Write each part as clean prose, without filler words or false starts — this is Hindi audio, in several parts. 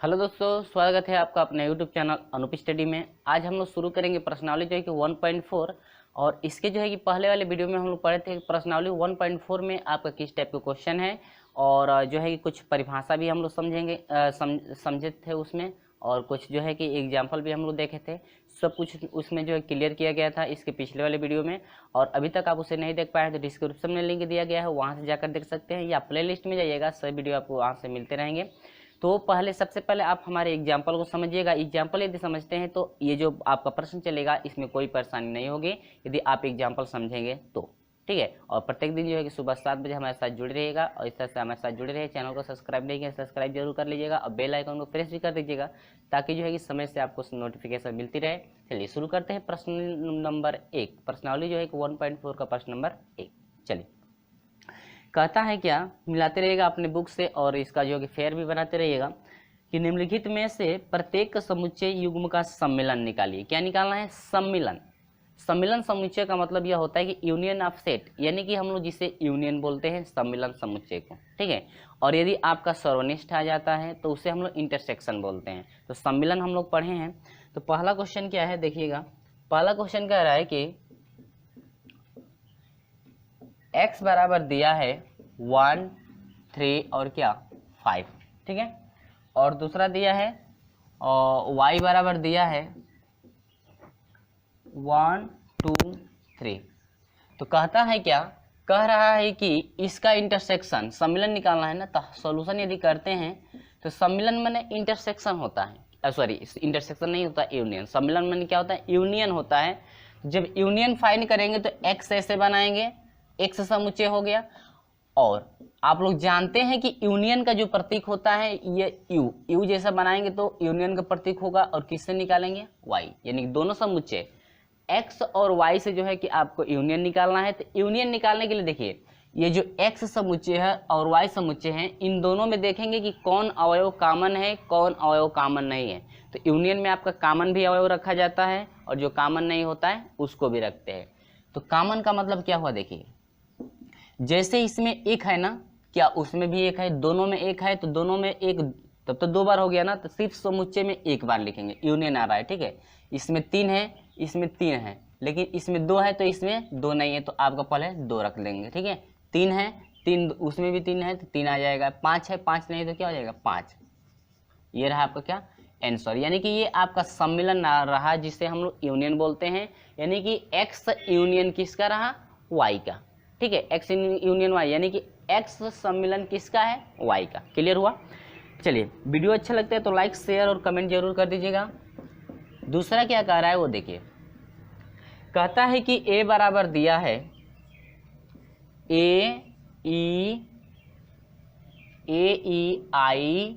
हेलो दोस्तों, स्वागत है आपका अपने यूट्यूब चैनल अनूप स्टडी में। आज हम लोग शुरू करेंगे प्रश्नावली जो है कि 1.4। और इसके जो है कि पहले वाले वीडियो में हम लोग पढ़े थे प्रश्नावली 1.4 में आपका किस टाइप के क्वेश्चन है, और जो है कि कुछ परिभाषा भी हम लोग समझे थे उसमें, और कुछ जो है कि एग्जाम्पल भी हम लोग देखे थे। सब कुछ उसमें जो है क्लियर किया गया था इसके पिछले वाले वीडियो में। और अभी तक आप उसे नहीं देख पाए तो डिस्क्रिप्शन में लिंक दिया गया है, वहाँ से जाकर देख सकते हैं, या प्ले लिस्ट में जाइएगा, सभी वीडियो आपको वहाँ से मिलते रहेंगे। तो सबसे पहले आप हमारे एग्जाम्पल को समझिएगा। एग्जाम्पल यदि समझते हैं तो ये जो आपका प्रश्न चलेगा इसमें कोई परेशानी नहीं होगी यदि आप एग्जाम्पल समझेंगे तो, ठीक है। और प्रत्येक दिन जो है कि सुबह 7 बजे हमारे साथ जुड़े रहिएगा, और इस तरह से हमारे साथ जुड़े रहे। चैनल को सब्सक्राइब नहीं किया, सब्सक्राइब जरूर कर लीजिएगा, और बेल आइकन को प्रेस भी कर दीजिएगा ताकि जो है कि समय से आपको नोटिफिकेशन मिलती रहे। चलिए शुरू करते हैं प्रश्न नंबर 1। प्रश्नावली जो है कि 1.4 का प्रश्न नंबर 1। चलिए, कहता है क्या, मिलाते रहिएगा अपने बुक से, और इसका जो कि फेयर भी बनाते रहिएगा कि निम्नलिखित में से प्रत्येक समुच्चय युग्म का सम्मिलन निकालिए। क्या निकालना है? सम्मिलन। सम्मिलन समुच्चय का मतलब यह होता है कि यूनियन ऑफ सेट, यानी कि हम लोग जिसे यूनियन बोलते हैं सम्मिलन समुच्चय को, ठीक है। और यदि आपका सर्वनिष्ठ आ जाता है तो उसे हम लोग इंटरसेक्शन बोलते हैं। तो सम्मिलन हम लोग पढ़े हैं। तो पहला क्वेश्चन क्या है, देखिएगा। पहला क्वेश्चन कह रहा है कि x बराबर दिया है 1, 3 और क्या 5, ठीक है। और दूसरा दिया है और y बराबर दिया है 1, 2, 3। तो कहता है क्या, कह रहा है कि इसका इंटरसेक्शन, सम्मिलन निकालना है ना। तो सॉल्यूशन यदि करते हैं तो सम्मिलन माने इंटरसेक्शन होता है, सॉरी इंटरसेक्शन नहीं होता, यूनियन। सम्मिलन माने क्या होता है? यूनियन होता है। जब यूनियन फाइंड करेंगे तो x ऐसे बनाएंगे, x समुच्चय हो गया। और आप लोग जानते हैं कि यूनियन का जो प्रतीक होता है ये यू जैसा बनाएंगे तो यूनियन का प्रतीक होगा। और किससे निकालेंगे? y, यानी कि दोनों समुच्चय x और y से जो है कि आपको यूनियन निकालना है। तो यूनियन निकालने के लिए देखिए, ये जो x समुच्चय है और y समुच्चय है, इन दोनों में देखेंगे कि कौन अवयव कॉमन है, कौन अवयव कॉमन नहीं है। तो यूनियन में आपका कॉमन भी अवयव रखा जाता है, और जो कॉमन नहीं होता है उसको भी रखते हैं। तो कॉमन का मतलब क्या हुआ, देखिए, जैसे इसमें एक है ना, क्या उसमें भी एक है, दोनों में एक है, तो दोनों में एक, तब तो 2 बार हो गया ना। तो सिर्फ समुच्चय में एक बार लिखेंगे, यूनियन आ रहा है, ठीक है। इसमें 3 है, इसमें 3 है, लेकिन इसमें 2 है तो इसमें 2 नहीं है, तो आपका पहले 2 रख लेंगे, ठीक है। 3 है, 3 उसमें भी 3 है तो 3 आ जाएगा। 5 है, 5 नहीं तो क्या हो जाएगा? 5। ये रहा आपका क्या आंसर। यानी कि ये आपका सम्मिलन रहा जिसे हम लोग यूनियन बोलते हैं। यानी कि एक्स यूनियन किसका रहा? वाई का, ठीक है। एक्स यूनियन वाई, यानी कि एक्स सम्मिलन किसका है? वाई का। क्लियर हुआ? चलिए, वीडियो अच्छा लगता है तो लाइक, शेयर और कमेंट जरूर कर दीजिएगा। दूसरा क्या कह रहा है वो देखिए, कहता है कि ए बराबर दिया है ए ई आई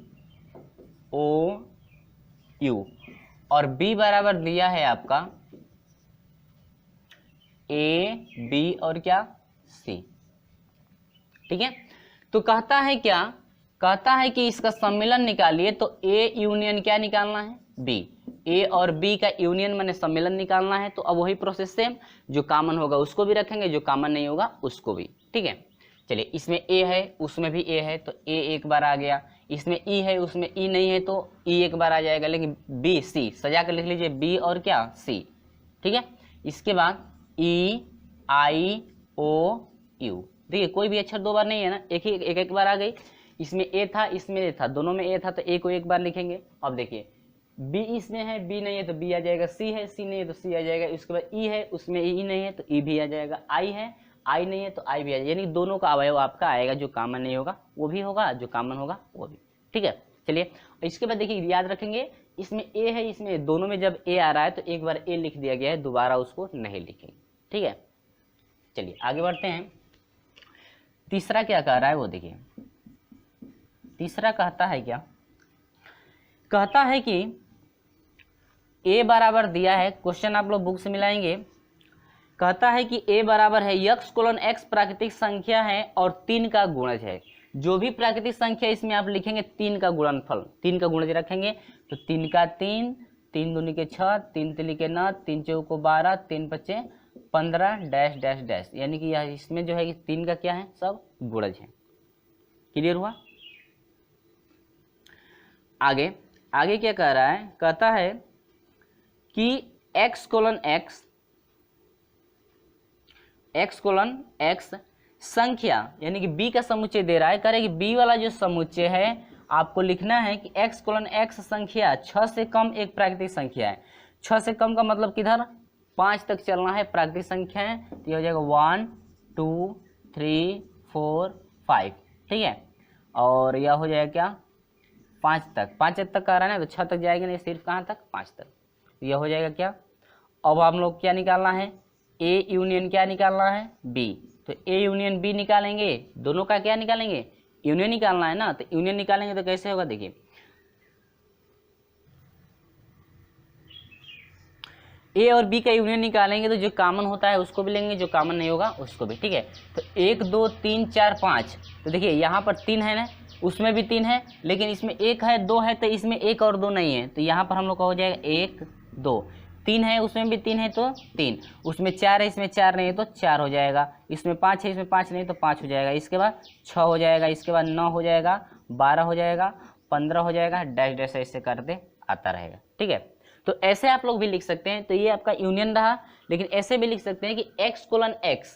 ओ यू, और बी बराबर दिया है आपका ए बी और क्या सी, ठीक है। तो कहता है क्या, कहता है कि इसका सम्मिलन निकालिए। तो ए यूनियन क्या निकालना है? बी। ए और बी का यूनियन माने सम्मिलन निकालना है। तो अब वही प्रोसेस सेम, जो कॉमन होगा उसको भी रखेंगे, जो कॉमन नहीं होगा उसको भी, ठीक है। चलिए, इसमें ए है, उसमें भी ए है, तो ए एक बार आ गया। इसमें ई है, उसमें ई नहीं है, तो ई एक बार आ जाएगा। लेकिन बी सी सजा कर लिख लीजिए, बी और क्या सी, ठीक है। इसके बाद ई आई ओ यू, देखिए कोई भी अक्षर 2 बार नहीं है ना, एक बार आ गई। इसमें ए था, इसमें ए था, दोनों में ए था, तो ए को एक बार लिखेंगे। अब देखिए, बी इसमें है, बी नहीं है तो बी आ जाएगा, सी है, सी नहीं है तो सी आ जाएगा। इसके बाद ई है, उसमें ई नहीं है तो ई भी आ जाएगा। आई है, आई नहीं है तो आई भी आ जाएगा। यानी दोनों का अवयव आपका आएगा, जो कॉमन नहीं होगा वो भी होगा, जो कॉमन होगा वो भी, ठीक है। चलिए, इसके बाद देखिए याद रखेंगे, इसमें ए है, इसमें दोनों में जब ए आ रहा है तो एक बार ए लिख दिया गया है, दोबारा उसको नहीं लिखेंगे, ठीक है। चलिए आगे बढ़ते हैं। तीसरा क्या कह रहा है वो देखिए। तीसरा कहता है क्या, कहता है कि ए बराबर दिया है, क्वेश्चन आप लोग बुक से मिलाएंगे। कहता है कि ए बराबर है यक्स कोलन एक्स प्राकृतिक संख्या है और 3 का गुणज है। जो भी प्राकृतिक संख्या इसमें आप लिखेंगे 3 का गुणनफल, 3 का गुणज रखेंगे। तो 3 का 3, 3 दूनी के 6, 3 तिली के 9, 3 चौको 12, 3 पच्चे 15 डैश डैश डैश, यानी कि यह इसमें जो है कि 3 का क्या है? सब गुणज है। क्लियर हुआ? आगे आगे क्या कह रहा है, कहता है कि x कोलन x संख्या यानी कि b का समुच्चय दे रहा है। कह रहा है कि b वाला जो समुच्चय है आपको लिखना है कि x कोलन x संख्या 6 से कम एक प्राकृतिक संख्या है। 6 से कम का मतलब किधर 5 तक चलना है प्राकृतिक संख्या है, तो ये हो जाएगा 1 2 3 4 5, ठीक है। और यह हो जाएगा क्या 5 तक, 5 तक का रहा है ना, तो 6 तक जाएगा नहीं, सिर्फ कहाँ तक 5 तक। यह हो जाएगा क्या, अब हम लोग क्या निकालना है, A यूनियन क्या निकालना है B। तो A यूनियन B निकालेंगे, दोनों का क्या निकालेंगे, यूनियन निकालना है ना। तो यूनियन निकालेंगे तो कैसे होगा, देखिए A और B का यूनियन निकालेंगे तो जो कॉमन होता है उसको भी लेंगे, जो कॉमन नहीं होगा उसको भी, ठीक है। तो 1 2 3 4 5, तो देखिए यहाँ पर 3 है ना, उसमें भी 3 है, लेकिन इसमें 1 है 2 है, तो इसमें 1 और 2 नहीं है, तो यहाँ पर हम लोग का हो जाएगा 1 2। 3 है उसमें भी 3 है तो 3, उसमें 4 है इसमें 4 नहीं है तो 4 हो जाएगा, इसमें 5 है इसमें 5 नहीं तो 5 हो जाएगा, इसके बाद 6 हो जाएगा, इसके बाद 9 हो जाएगा, 12 हो जाएगा, 15 हो जाएगा, डैश डैश ऐसे करते आता रहेगा, ठीक है। तो ऐसे आप लोग भी लिख सकते हैं। तो ये आपका यूनियन रहा, लेकिन ऐसे भी लिख सकते हैं कि x कोलन x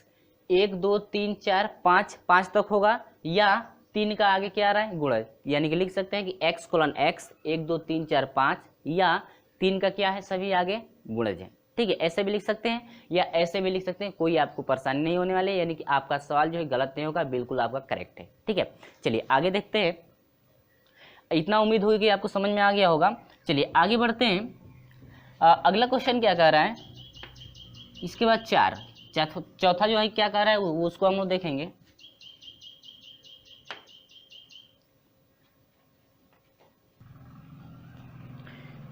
1 2 3 4 5 5 तक होगा, या 3 का आगे क्या आ रहा है गुणज, यानी कि लिख सकते हैं कि x कोलन x 1 2 3 4 5, या 3 का क्या है सभी आगे गुणज है, ठीक है। ऐसे भी लिख सकते हैं या ऐसे भी लिख सकते हैं, कोई आपको परेशानी नहीं होने वाली, यानी कि आपका सवाल जो है गलत नहीं होगा, बिल्कुल आपका करेक्ट है, ठीक है। चलिए आगे देखते हैं, इतना उम्मीद हुई कि आपको समझ में आ गया होगा। चलिए आगे बढ़ते हैं। अगला क्वेश्चन क्या कह रहा है, इसके बाद चौथा जो है क्या कह रहा है वो उसको हम लोग देखेंगे।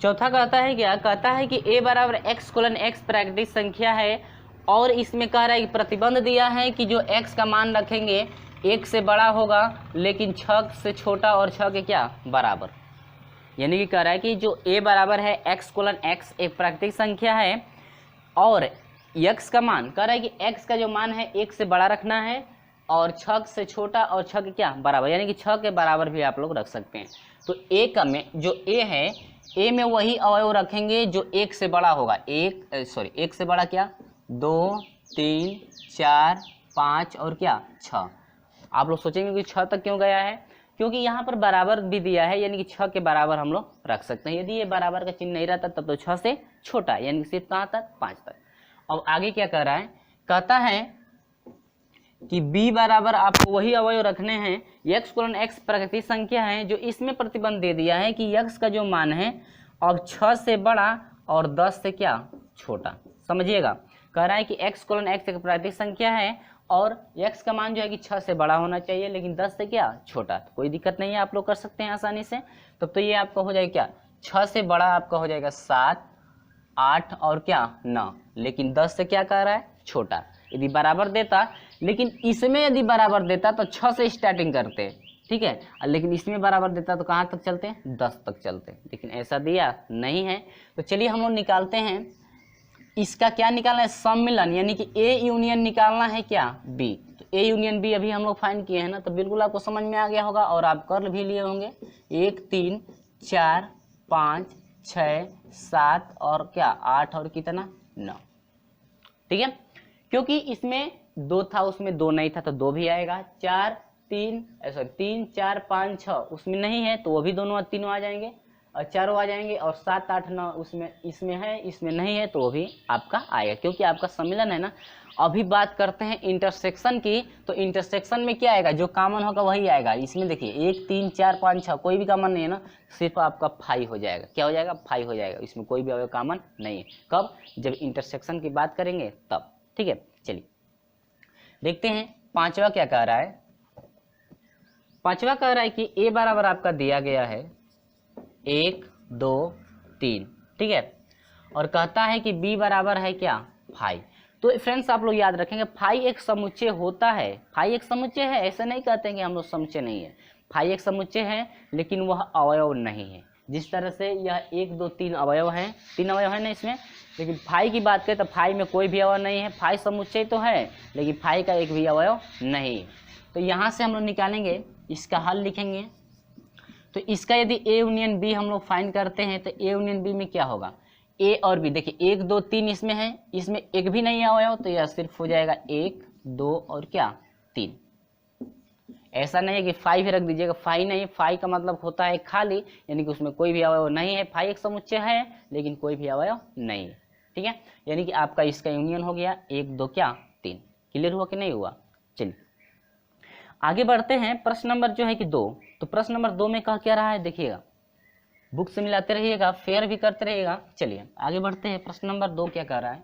चौथा कहता है क्या, कहता है कि a बराबर x कोलन x प्राकृतिक संख्या है, और इसमें कह रहा है कि प्रतिबंध दिया है कि जो x का मान रखेंगे 1 से बड़ा होगा, लेकिन 6 से छोटा और 6 के क्या बराबर। यानी कि कह रहा है कि जो a बराबर है x कोलन x एक प्राकृतिक संख्या है, और x का मान कह रहा है कि x का जो मान है 1 से बड़ा रखना है, और 6 से छोटा और 6 के क्या बराबर, यानी कि 6 के बराबर भी आप लोग रख सकते हैं। तो a का में जो a है, a में वही अवयव रखेंगे जो 1 से बड़ा होगा, 1 से बड़ा क्या 2 3 4 5 और क्या 6। आप लोग सोचेंगे कि 6 तक क्यों गया है, क्योंकि यहाँ पर बराबर भी दिया है, यानी कि 6 के बराबर हम लोग रख सकते हैं। यदि ये बराबर का चिन्ह नहीं रहता तब तो 6 से छोटा, यानी कि सिर्फ कहाँ तक 5 तक। अब आगे क्या कह रहा है, कहता है कि b बराबर आपको वही अवयव रखने हैं, x कोलन x प्राकृतिक संख्या है, जो इसमें प्रतिबंध दे दिया है कि x का जो मान है अब 6 से बड़ा और 10 से क्या छोटा। समझिएगा, कह रहा है कि x कोलन x एक प्राकृतिक संख्या है, और x का मान जो है कि 6 से बड़ा होना चाहिए, लेकिन 10 से क्या छोटा। तो कोई दिक्कत नहीं है, आप लोग कर सकते हैं आसानी से। तब तो ये आपका हो जाएगा क्या, 6 से बड़ा आपका हो जाएगा 7 8 और क्या 9, लेकिन 10 से क्या कह रहा है छोटा। यदि बराबर देता, लेकिन इसमें यदि बराबर देता तो 6 से स्टार्टिंग करते, ठीक है, लेकिन इसमें बराबर देता तो कहाँ तक चलते हैं 10 तक चलते, लेकिन ऐसा दिया नहीं है। तो चलिए हम लोग निकालते हैं, इसका क्या निकालना है सम्मिलन, यानी कि A यूनियन निकालना है क्या B। तो A यूनियन B अभी हम लोग फाइंड किए हैं ना, तो बिल्कुल आपको समझ में आ गया होगा, और आप कर भी लिए होंगे। 1 3 4 5 6 7 और क्या 8 और कितना 9, ठीक है। क्योंकि इसमें 2 था उसमें 2 नहीं था तो 2 भी आएगा। 3 4 5 6 उसमें नहीं है तो वो भी दोनों तीनों आ जाएंगे, और 4 आ जाएंगे, और 7 8 9 उसमें इसमें है इसमें नहीं है तो वो भी आपका आएगा, क्योंकि आपका सम्मिलन है ना। अभी बात करते हैं इंटरसेक्शन की, तो इंटरसेक्शन में क्या आएगा, जो कॉमन होगा वही आएगा। इसमें देखिए 1 3 4 5 6 कोई भी कॉमन नहीं है ना, सिर्फ आपका 5 हो जाएगा। क्या हो जाएगा 5 हो जाएगा, इसमें कोई भी अवयव कॉमन नहीं है। कब, जब इंटरसेक्शन की बात करेंगे तब, ठीक है। चलिए देखते हैं पांचवा क्या कह रहा है। पांचवा कह रहा है कि a बराबर आपका दिया गया है 1 2 3, ठीक है, और कहता है कि b बराबर है क्या 5। तो फ्रेंड्स आप लोग याद रखेंगे, फाई एक समुच्चय होता है, फाई एक समुच्चय है, ऐसा नहीं कहते हैं कि हम लोग समुच्चय नहीं है। फाई एक समुच्चय है, लेकिन वह अवयव नहीं है। जिस तरह से यह 1 2 3 अवयव हैं, 3 अवयव है ना इसमें, लेकिन फाई की बात करें तो फाई में कोई भी अवयव नहीं है। फाई समुच्चय तो है, लेकिन फाई का एक भी अवयव नहीं है। तो यहाँ से हम लोग निकालेंगे, इसका हल लिखेंगे। तो इसका यदि ए यूनियन बी हम लोग फाइंड करते हैं तो ए यूनियन बी में क्या होगा, ए और बी, देखिए 1 2 3 इसमें है, इसमें एक भी नहीं आया हो तो यह सिर्फ हो जाएगा 1 2 और क्या 3। ऐसा नहीं है कि 5 रख दीजिएगा, 5 नहीं, 5 का मतलब होता है खाली, यानी कि उसमें कोई भी अवयव नहीं है। 5 एक समुच्चय है लेकिन कोई भी अवयव नहीं है, ठीक है। यानी कि आपका इसका यूनियन हो गया 1 2 क्या 3। क्लियर हुआ कि नहीं हुआ? चलिए आगे बढ़ते हैं। प्रश्न नंबर जो है कि 2, तो प्रश्न नंबर 2 में कह क्या रहा है देखिएगा, बुक से मिलाते रहिएगा, फेयर भी करते रहिएगा। चलिए आगे बढ़ते हैं। प्रश्न नंबर 2 क्या कह रहा है,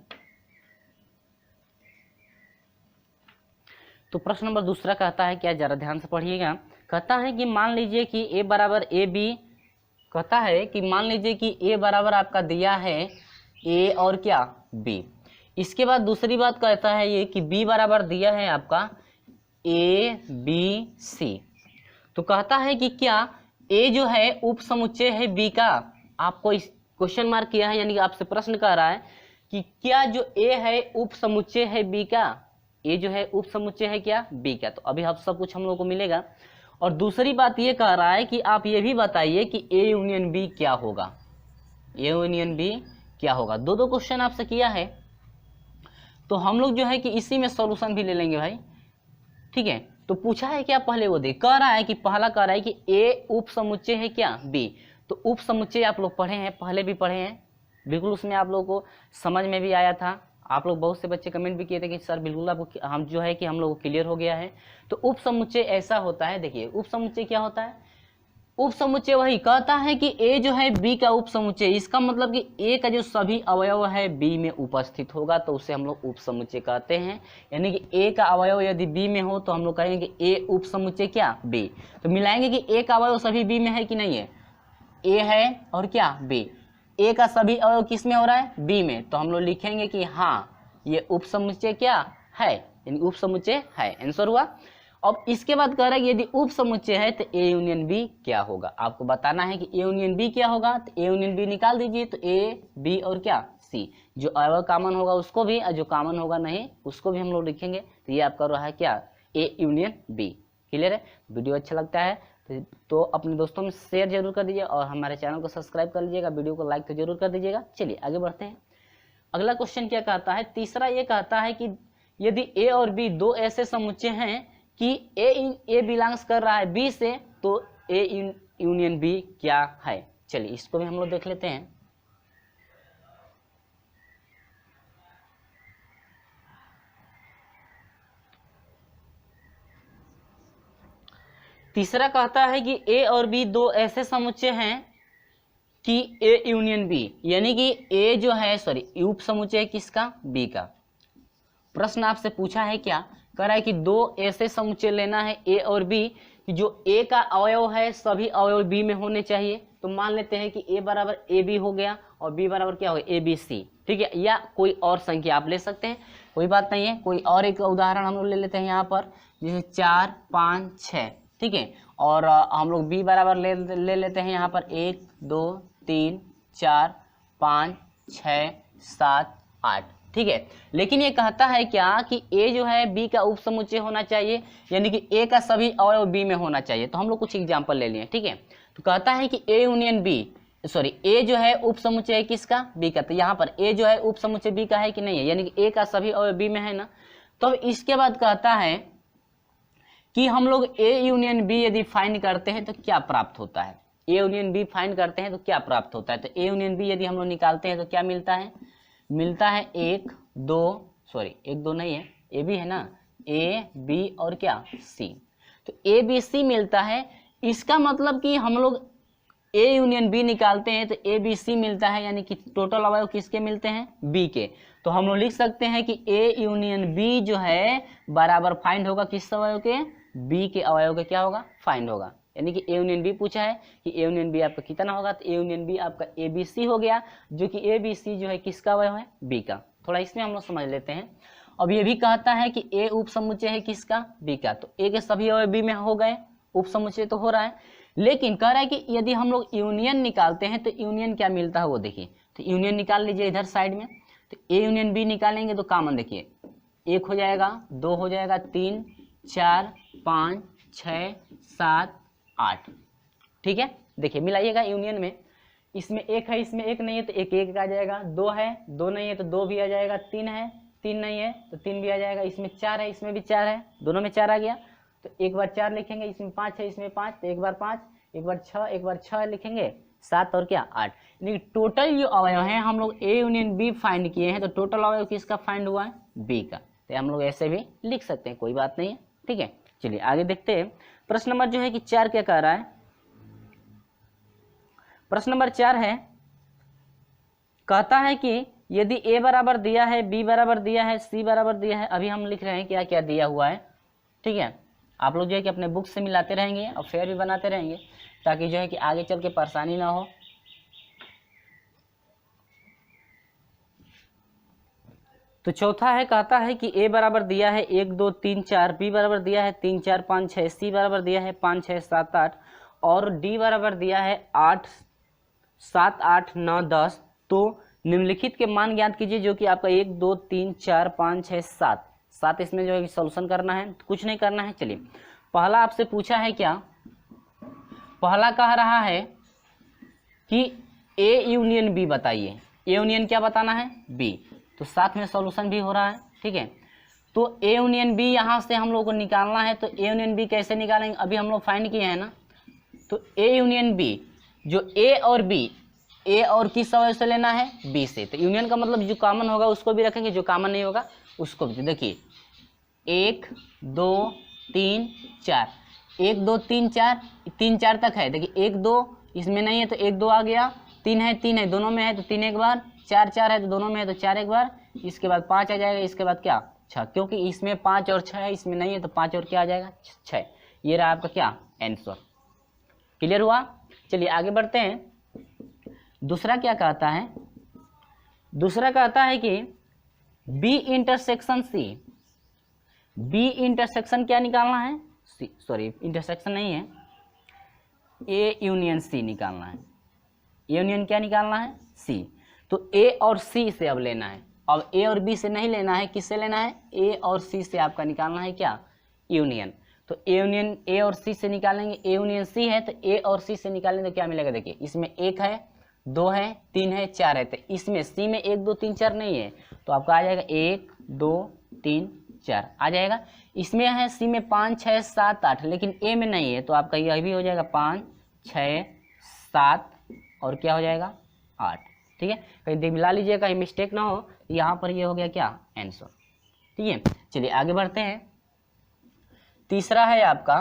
तो प्रश्न नंबर दूसरा कहता है क्या, जरा ध्यान से पढ़िएगा। कहता है कि मान लीजिए कि ए बराबर ए बी, कहता है कि मान लीजिए कि ए बराबर आपका दिया है ए और क्या बी। इसके बाद दूसरी बात कहता है ये कि बी बराबर दिया है आपका ए बी सी। तो कहता है कि क्या ए जो है उप समुच्चय है बी का। आपको इस क्वेश्चन मार्क किया है, यानी कि आपसे प्रश्न कर रहा है कि क्या जो ए है उप समुच्चय है बी का, ए जो है उप समुच्चय है क्या बी का। तो अभी सब कुछ हम लोग को मिलेगा। और दूसरी बात ये कह रहा है कि आप ये भी बताइए कि ए यूनियन बी क्या होगा, ए यूनियन बी क्या होगा। दो क्वेश्चन आपसे किया है, तो हम लोग जो है कि इसी में सॉल्यूशन भी ले लेंगे भाई, ठीक है। तो पूछा है क्या पहले वो देख, कह रहा है कि पहला कह रहा है कि ए उप समुच्चय है क्या बी। तो उप समुच्चय आप लोग पढ़े हैं, पहले भी पढ़े हैं, बिल्कुल उसमें आप लोगों को समझ में भी आया था। आप लोग बहुत से बच्चे कमेंट भी किए थे कि सर बिल्कुल आपको हम जो है कि हम लोग को क्लियर हो गया है। तो उप समुच्चय ऐसा होता है, देखिए उप समुच्चय क्या होता है, उप समुच्चय वही कहता है कि ए जो है बी का उप समुच्चय, इसका मतलब कि ए का जो सभी अवयव है बी में उपस्थित होगा तो उसे हम लोग उप समुच्चय कहते हैं। यानी कि ए का अवयव यदि बी में हो तो हम लोग कहेंगे कि ए उप समुच्चय क्या बी। तो मिलाएंगे कि ए का अवयव सभी बी में है कि नहीं है, ए है और क्या बी, ए का सभी अवयव किस में हो रहा है बी में। तो हम लोग लिखेंगे कि हाँ ये उप समुच्चय क्या है, यानी उप समुच्चय है। आंसर हुआ। अब इसके बाद कह रहा है कि यदि उप समुच्चय है तो ए यूनियन बी क्या होगा। आपको बताना है कि ए यूनियन बी क्या होगा। तो ए यूनियन बी निकाल दीजिए, तो ए बी और क्या सी, जो अवयव कॉमन होगा उसको भी और जो कॉमन होगा नहीं उसको भी हम लोग लिखेंगे। तो ये आपका रहा है क्या ए यूनियन बी। क्लियर है? वीडियो अच्छा लगता है तो अपने दोस्तों में शेयर जरूर कर दीजिए और हमारे चैनल को सब्सक्राइब कर लीजिएगा, वीडियो को लाइक तो जरूर कर दीजिएगा। चलिए आगे बढ़ते हैं। अगला क्वेश्चन क्या कहता है, तीसरा ये कहता है कि यदि ए और बी दो ऐसे समुच्चय हैं कि ए बिलोंग्स कर रहा है बी से, तो ए यूनियन बी क्या है। चलिए इसको भी हम लोग देख लेते हैं। तीसरा कहता है कि ए और बी दो ऐसे समुच्चय हैं कि ए यूनियन बी, यानी कि ए जो है उप समुच्चय किसका बी का। प्रश्न आपसे पूछा है क्या, कह रहा है कि दो ऐसे समुच्चय लेना है ए और बी कि जो ए का अवयव है सभी अवयव बी में होने चाहिए। तो मान लेते हैं कि ए बराबर ए बी हो गया और बी बराबर क्या हो गया ए बी सी, ठीक है। या कोई और संख्या आप ले सकते हैं, कोई बात नहीं है। कोई और एक उदाहरण हम लोग ले लेते हैं यहाँ पर, जैसे 4 5 6, ठीक है। और हम लोग बी बराबर ले लेते हैं यहाँ पर 1 2 3 4 5 6 7 8, ठीक है। लेकिन ये कहता है क्या कि ए जो है बी का उप समुच्चय होना चाहिए, यानी कि ए का सभी अवयव बी में होना चाहिए। तो हम लोग कुछ एग्जांपल ले लिए, ठीक है। तो कहता है कि ए यूनियन बी ए जो है उप समुच्चय है किसका बी का। तो यहाँ पर ए जो है उप समुच्चय बी का है कि नहीं है, यानी कि ए का सभी अवयव बी में है ना। तो इसके बाद कहता है कि हम लोग ए यूनियन बी यदि फाइंड करते हैं तो क्या प्राप्त होता है। ए यूनियन बी फाइंड करते हैं तो क्या प्राप्त होता है। तो ए यूनियन बी यदि हम लोग निकालते हैं तो क्या मिलता है, मिलता है 1 2 नहीं है, ए बी है ना, ए बी और क्या सी। तो ए बी सी मिलता है। इसका मतलब कि हम लोग ए यूनियन बी निकालते हैं तो ए बी सी मिलता है, यानी कि टोटल अवयव किसके मिलते हैं बी के। तो हम लोग लिख सकते हैं कि ए यूनियन बी जो है बराबर फाइंड होगा किस अवयव के, बी के अवयव के क्या होगा फाइंड होगा। यानी कि ए यूनियन बी पूछा है कि ए यूनियन बी आपका कितना होगा, तो ए यूनियन बी आपका ए बी सी हो गया, जो कि ए बी सी जो है किसका अवयव है बी का। थोड़ा इसमें हम लोग समझ लेते हैं। अब ये भी कहता है कि ए उप समुच्चय है किसका बी का। तो ए के सभी अवयव बी में हो गए, उप समुच्चय तो हो रहा है। लेकिन कह रहा है कि यदि हम लोग यूनियन निकालते हैं तो यूनियन क्या मिलता है वो देखिए। तो यूनियन निकाल लीजिए इधर साइड में। तो ए यूनियन बी निकालेंगे तो कॉमन देखिए 1 हो जाएगा, 2 हो जाएगा, 3 4 5 6 7 8, ठीक है, देखिए मिलाइएगा यूनियन में, इसमें एक है इसमें एक नहीं है तो एक एक आ जाएगा, दो है दो नहीं है तो दो भी आ जाएगा, तीन है तीन नहीं है तो तीन भी आ जाएगा, इसमें चार है इसमें भी चार है, दोनों में चार आ गया तो एक बार चार लिखेंगे, इसमें पाँच है इसमें पाँच तो एक बार पाँच, एक बार छः लिखेंगे, सात और क्या आठ। यानी टोटल जो अवयव हैं हम लोग ए यूनियन बी फाइंड किए हैं, तो टोटल अवयव किसका फाइंड हुआ है, बी का। तो हम लोग ऐसे भी लिख सकते हैं, कोई बात नहीं है, ठीक है। चलिए आगे देखते हैं, प्रश्न नंबर जो है कि 4 क्या कह रहा है। प्रश्न नंबर 4 है, कहता है कि यदि ए बराबर दिया है, बी बराबर दिया है, सी बराबर दिया है, अभी हम लिख रहे हैं क्या क्या दिया हुआ है, ठीक है। आप लोग जो है कि अपने बुक से मिलाते रहेंगे और फेयर भी बनाते रहेंगे, ताकि जो है कि आगे चल के परेशानी ना हो। तो चौथा है, कहता है कि ए बराबर दिया है 1 2 3 4, बी बराबर दिया है 3 4 5 6, सी बराबर दिया है 5 6 7 8 और डी बराबर दिया है 8 7 8 9 10। तो निम्नलिखित के मान ज्ञात कीजिए, जो कि आपका 1 2 3 4 5 6 7 7 इसमें जो है कि सॉल्यूशन करना है, कुछ नहीं करना है। चलिए पहला आपसे पूछा है क्या, पहला कह रहा है कि ए यूनियन बी बताइए, ए यूनियन क्या बताना है, बी, तो साथ में सॉल्यूशन भी हो रहा है, ठीक है। तो ए यूनियन बी यहाँ से हम लोग को निकालना है, तो ए यूनियन बी कैसे निकालेंगे, अभी हम लोग फाइंड किए हैं ना। तो ए यूनियन बी, जो ए और बी, ए और किस अवयव से लेना है, बी से, तो यूनियन का मतलब जो कॉमन होगा उसको भी रखेंगे, जो कॉमन नहीं होगा उसको भी। देखिए 1 2 3 4, 1 2 3 4, 3 4 तक है, देखिए 1 2 इसमें नहीं है तो 1 2 आ गया, 3 है दोनों में है तो 3 एक बार, 4 4 है तो दोनों में है तो 4 एक बार, इसके बाद 5 आ जाएगा, इसके बाद क्या 6, क्योंकि इसमें 5 और 6 है, इसमें नहीं है तो 5 और क्या आ जाएगा 6। ये रहा आपका क्या आंसर, क्लियर हुआ। चलिए आगे बढ़ते हैं, दूसरा क्या कहता है, दूसरा कहता है कि B intersection C, B intersection क्या निकालना है, सी, सॉरी इंटरसेक्शन नहीं है, ए यूनियन सी निकालना है, ए यूनियन क्या निकालना है, सी। तो ए और सी से अब लेना है, अब ए और बी से नहीं लेना है, किससे लेना है, ए और सी से आपका निकालना है क्या, यूनियन। तो ए यूनियन ए और सी से निकालेंगे, ए यूनियन सी है तो ए और सी से निकालेंगे तो क्या मिलेगा, देखिए इसमें 1 है 2 है 3 है 4 है, तो इसमें सी में 1 2 3 4 नहीं है, तो आपका आ जाएगा 1 2 3 4 आ जाएगा। इसमें है सी में 5 6 7 8, लेकिन ए में नहीं है, तो आपका यह भी हो जाएगा 5 6 7 और क्या हो जाएगा 8, ठीक है। कहीं मिला लीजिए, कहीं मिस्टेक ना हो, यहाँ पर ये हो गया क्या आंसर, ठीक है। चलिए आगे बढ़ते हैं, तीसरा है आपका,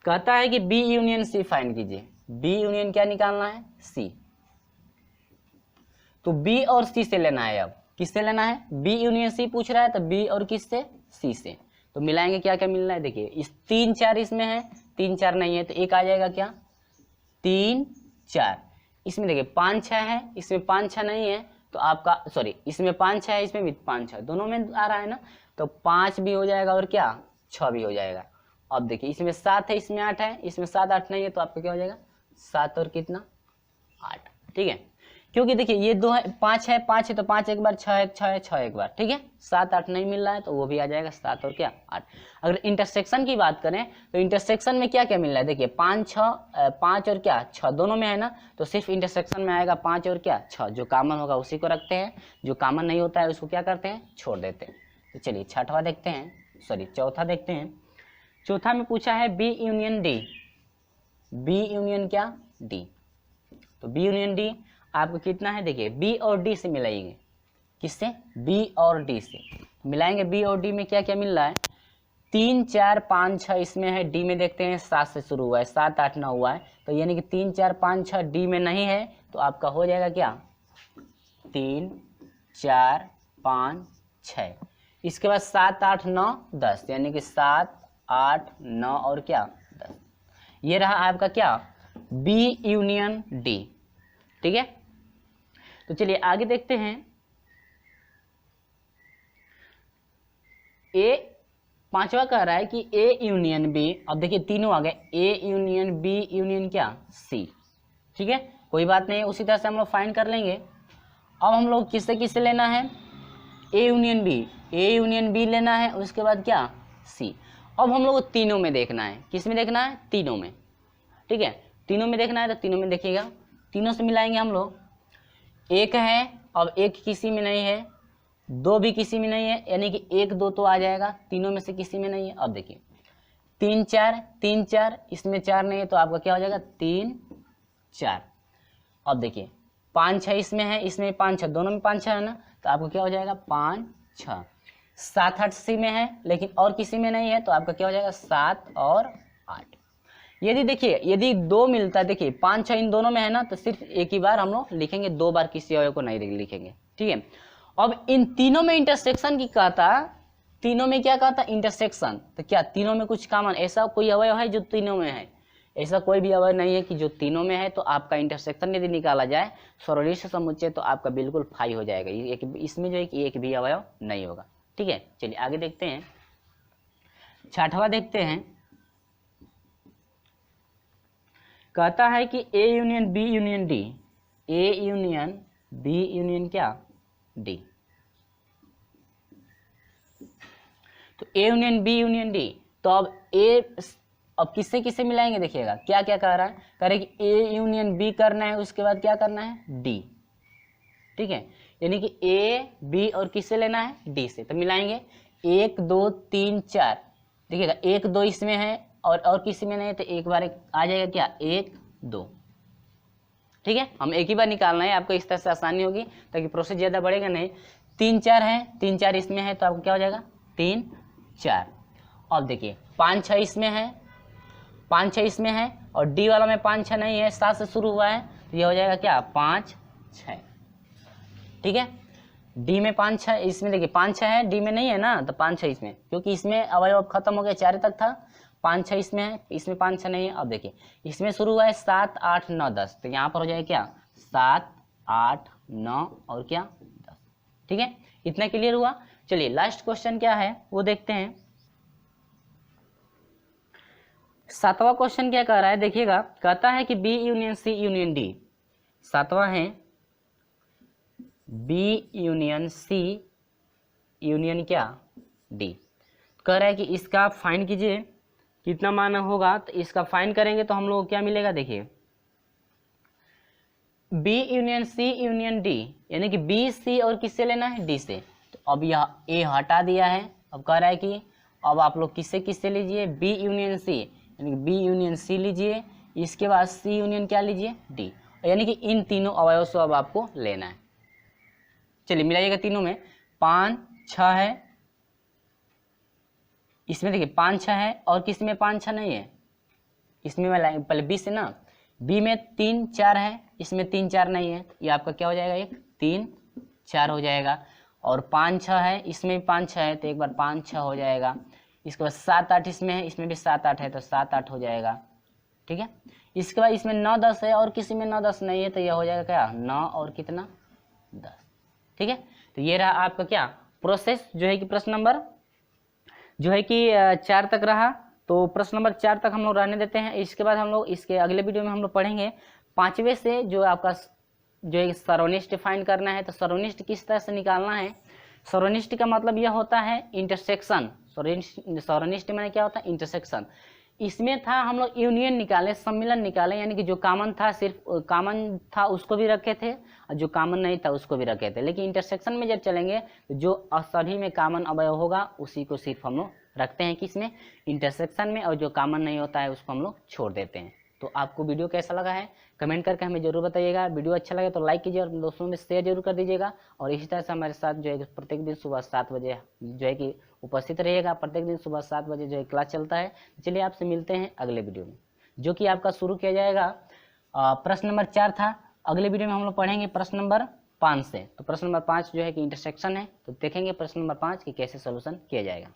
कहता है कि बी यूनियन सी फाइंड कीजिए, बी यूनियन क्या निकालना है, सी। तो बी और सी से लेना है, अब किससे लेना है, बी यूनियन सी पूछ रहा है, तो बी और किससे, सी से। तो मिलाएंगे क्या क्या मिलना है, देखिए इस 3 4 इसमें है, 3 4 नहीं है तो एक आ जाएगा क्या 3 4, इसमें देखिए 5 6 है, इसमें 5 6 नहीं है तो आपका, सॉरी इसमें 5 6 है, इसमें भी 5 6, दोनों में आ रहा है ना, तो 5 भी हो जाएगा और क्या 6 भी हो जाएगा। अब देखिए इसमें 7 है, इसमें 8 है, इसमें 7 8 नहीं है, तो आपका क्या हो जाएगा 7 और कितना 8, ठीक है। क्योंकि देखिए ये 2 है 5 है 5 है तो 5 एक बार, 6 है 6 है 6 एक बार, ठीक है। 7 8 नहीं मिल रहा है तो वो भी आ जाएगा 7 और क्या 8। अगर इंटरसेक्शन की बात करें तो इंटरसेक्शन में क्या क्या मिल रहा है, देखिए 5 6 5 और क्या 6 दोनों में है ना, तो सिर्फ इंटरसेक्शन में आएगा 5 और क्या 6, जो कॉमन होगा उसी को रखते हैं, जो कॉमन नहीं होता है उसको क्या करते हैं छोड़ देते हैं। तो चलिए छठवां देखते हैं, सॉरी चौथा देखते हैं। चौथा में पूछा है B union D, B union क्या डी, तो बी यूनियन डी आपको कितना है, देखिए बी और डी से मिलाएंगे, किससे, बी और डी से मिलाएंगे। बी और डी में क्या क्या मिल रहा है, 3 4 5 6 इसमें है, डी में देखते हैं 7 से शुरू हुआ है, 7 8 9 हुआ है, तो यानी कि 3 4 5 6 डी में नहीं है, तो आपका हो जाएगा क्या 3 4 5 6, इसके बाद 7 8 9 10, यानी कि 7 8 9 और क्या 10, ये रहा आपका क्या बी यूनियन डी, ठीक है। तो चलिए आगे देखते हैं, ए पांचवा कह रहा है कि ए यूनियन बी, अब देखिए तीनों आ गए, ए यूनियन बी यूनियन क्या सी, ठीक है, कोई बात नहीं, उसी तरह से हम लोग फाइंड कर लेंगे। अब हम लोग किससे किससे लेना है, A union B, A union B लेना है, उसके बाद क्या सी। अब हम लोग को तीनों में देखना है। किस में देखना है? तीनों में। ठीक है, तीनों में देखना है तो तीनों में देखिएगा, तीनों से मिलाएंगे हम लोग। एक है, अब एक किसी में नहीं है, दो भी किसी में नहीं है, यानी कि एक दो तो आ जाएगा, तीनों में से किसी में नहीं है। अब देखिए 3 4, 3 4, इसमें 4 नहीं है तो आपका क्या हो जाएगा? 3 4। अब देखिए 5 6 इसमें है, इसमें 5 6, दोनों में 5 6 है ना, तो आपका क्या हो जाएगा? 5 6। 7 8 इसी में है लेकिन और किसी में नहीं है तो आपका क्या हो जाएगा? 7 और 8। यदि देखिए यदि 2 मिलता है, देखिए 5 6 इन दोनों में है ना, तो सिर्फ एक ही बार हम लोग लिखेंगे, 2 बार किसी अवयव को नहीं लिखेंगे। ठीक है, अब इन तीनों में इंटरसेक्शन की कहता, तीनों में क्या कहता? इंटरसेक्शन। तो क्या तीनों में कुछ कॉमन ऐसा कोई अवयव है जो तीनों में है? ऐसा कोई भी अवयव नहीं है कि जो तीनों में है। तो आपका इंटरसेक्शन यदि निकाला जाए सर्वनिष्ठ समुच्चय तो आपका बिल्कुल फाई हो जाएगा, इसमें जो है कि एक भी अवयव नहीं होगा। ठीक है, चलिए आगे देखते हैं, छठवां देखते हैं। कहता है कि A union B union D, A union B union क्या? डी। तो A union B union D, तो अब किससे किससे मिलाएंगे? देखिएगा क्या क्या कह रहा है, कह रहे कि ए यूनियन बी करना है, उसके बाद क्या करना है? डी। ठीक है, यानी कि ए बी और किससे लेना है? डी से। तो मिलाएंगे 1 2 3 4, देखिएगा 1 2 इसमें है और किसी में नहीं है तो एक बार आ जाएगा क्या? 1 2। ठीक है, हम एक ही बार निकालना है, आपको इस तरह से आसानी होगी ताकि प्रोसेस ज़्यादा बढ़ेगा नहीं। 3 4 है, 3 4 इसमें है तो आपको क्या हो जाएगा? 3 4। अब देखिए 5 6 इसमें है, 5 6 इसमें है और डी वाला में 5 6 नहीं है, 7 से शुरू हुआ है तो ये हो जाएगा क्या? 5 6। ठीक है, डी में 5 6, इसमें देखिए 5 6 है, डी में नहीं है ना, तो 5 6 इसमें, क्योंकि इसमें अवयव खत्म हो गया, 4 तक था, 5 6 इसमें है, इसमें 5 6 नहीं है। अब देखिए इसमें शुरू हुआ है 7 8 9 10, तो यहाँ पर हो जाएगा क्या? 7 8 9 और क्या? 10। ठीक है, इतना क्लियर हुआ। चलिए लास्ट क्वेश्चन क्या है वो देखते हैं। 7वां क्वेश्चन क्या कह रहा है? देखिएगा, कहता है कि B union C union D. 7वां है बी यूनियन सी यूनियन क्या? डी। कह रहा है कि इसका फाइंड कीजिए, कितना मान होगा? तो इसका फाइंड करेंगे तो हम लोग को क्या मिलेगा? देखिए B union C union D, यानी कि बी सी और किससे लेना है? डी से। तो अब यह ए हटा दिया है, अब कह रहा है कि अब आप लोग किससे किससे लीजिए? बी यूनियन सी, यानी कि बी यूनियन सी लीजिए, इसके बाद सी यूनियन क्या लीजिए? डी, यानी कि इन तीनों अवयव से अब आपको लेना है। चलिए मिलाइएगा तीनों में, 5 6 है, इसमें देखिए 5 6 है और किसी में 5 6 नहीं है, इसमें मैं पहले बी से ना, बी में 3 4 है, इसमें 3 4 नहीं है, ये आपका क्या हो जाएगा? एक 3 4 हो जाएगा। और 5 6 है, इसमें भी 5 6 है तो एक बार 5 6 हो जाएगा। इसके बाद 7 8 इसमें है, इसमें भी 7 8 है तो 7 8 हो जाएगा। ठीक है, इसके बाद इसमें 9 10 है और किसी में 9 10 नहीं है तो यह हो जाएगा क्या? 9 और कितना? 10। ठीक है, तो ये रहा आपका क्या प्रोसेस, जो है कि प्रश्न नंबर जो है कि 4 तक रहा। तो प्रश्न नंबर 4 तक हम लोग रहने देते हैं। इसके बाद हम लोग इसके अगले वीडियो में हम लोग पढ़ेंगे 5वें से जो आपका जो है सर्वनिष्ठ फाइंड करना है। तो सर्वनिष्ठ किस तरह से निकालना है? सर्वनिष्ठ का मतलब यह होता है इंटरसेक्शन। सर्वनिष्ठ में क्या होता है? इंटरसेक्शन। इसमें था हम लोग यूनियन निकाले, सम्मिलन निकाले, यानी कि जो कॉमन था, सिर्फ कॉमन था उसको भी रखे थे और जो कॉमन नहीं था उसको भी रखे थे। लेकिन इंटरसेक्शन में जब चलेंगे तो जो सभी में कॉमन अवयव होगा उसी को सिर्फ हम लोग रखते हैं किसमें? इंटरसेक्शन में, और जो कॉमन नहीं होता है उसको हम लोग छोड़ देते हैं। तो आपको वीडियो कैसा लगा है कमेंट करके हमें जरूर बताइएगा। वीडियो अच्छा लगे तो लाइक कीजिए और दोस्तों में शेयर जरूर कर दीजिएगा। और इसी तरह से हमारे साथ जो है प्रत्येक दिन सुबह 7 बजे जो है कि उपस्थित रहिएगा। प्रत्येक दिन सुबह 7 बजे जो है क्लास चलता है। चलिए आपसे मिलते हैं अगले वीडियो में, जो कि आपका शुरू किया जाएगा। प्रश्न नंबर 4 था, अगले वीडियो में हम लोग पढ़ेंगे प्रश्न नंबर 5 से। तो प्रश्न नंबर 5 जो है कि इंटरसेक्शन है, तो देखेंगे प्रश्न नंबर 5 कि कैसे सोल्यूशन किया जाएगा।